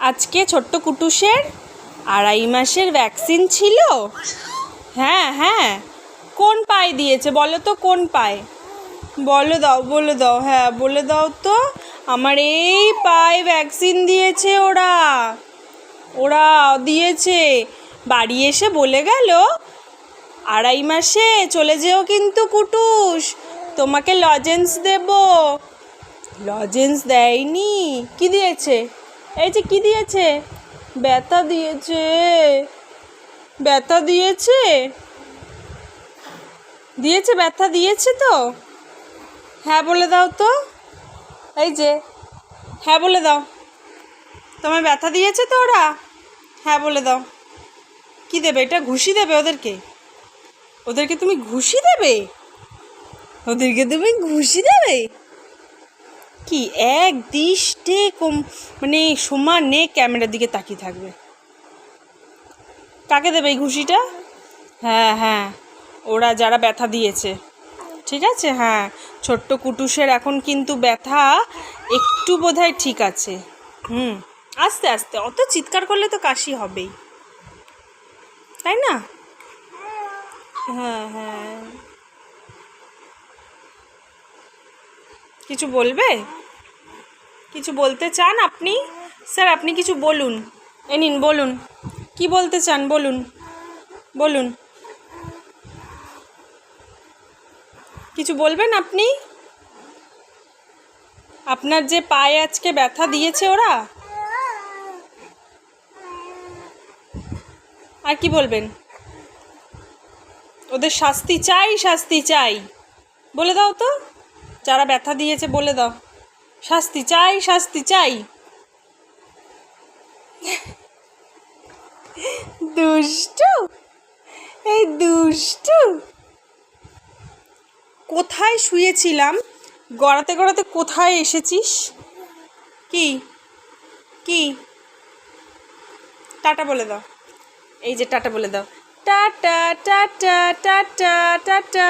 আজকে ছোট্ট কুটুসের 2.5 মাসের ভ্যাকসিন ছিল। হ্যাঁ হ্যাঁ, কোন পায়ে দিয়েছে বলো তো, কোন পায়ে? বলে দাও, হ্যাঁ বলে দাও তো। আমার এই পায়ে ভ্যাকসিন দিয়েছে ওরা ওরা দিয়েছে। বাড়ি এসে বলে গেল 2.5 মাসে চলে যেও কিন্তু কুটুস, তোমাকে লজেন্স দেব। লজেন্স দেয়নি, কি দিয়েছে? এই যে কি দিয়েছে? ব্যথা দিয়েছে। ব্যথা দিয়েছে দিয়েছে ব্যথা দিয়েছে তো। হ্যাঁ বলে দাও তো। এই যে হ্যাঁ বলে দাও, তোমায় ব্যথা দিয়েছে তো ওরা? হ্যাঁ বলে দাও। কি দেবে এটা? ঘুষি দেবে ওদেরকে? ওদেরকে তুমি ঘুষি দেবে? ওদেরকে তুমি ঘুষি দেবে? কি এক দৃষ্টে মানে সমানে ক্যামেরার দিকে তাকিয়ে থাকবে। কাকে দেবে এই ঘুষিটা? হ্যাঁ হ্যাঁ, ওরা যারা ব্যথা দিয়েছে। ঠিক আছে, হ্যাঁ। ছোট্ট কুটুসের এখন কিন্তু ব্যথা একটু বোধহয় ঠিক আছে। আস্তে আস্তে, অত চিৎকার করলে তো কাশি হবেই, তাই না? হ্যাঁ হ্যাঁ, কিছু বলবে? কিছু বলতে চান আপনি? স্যার আপনি কিছু বলুন। নিন বলুন, কি বলতে চান বলুন বলুন। কিছু বলবেন আপনি? আপনার যে পায়ে আজকে ব্যথা দিয়েছে ওরা, আর কি বলবেন? ওদের শাস্তি চাই, শাস্তি চাই, বলে দাও তো। যারা ব্যথা দিয়েছে বলে দাও, শাস্তি চাই, শাস্তি চাই। দুষ্টু, এই দুষ্টু। কোথায় শুয়েছিলাম, গড়াতে গড়াতে কোথায় এসেছিস? কি কি টাটা বলে দাও। এই যে টাটা বলে দাও। Tata tata tata tata.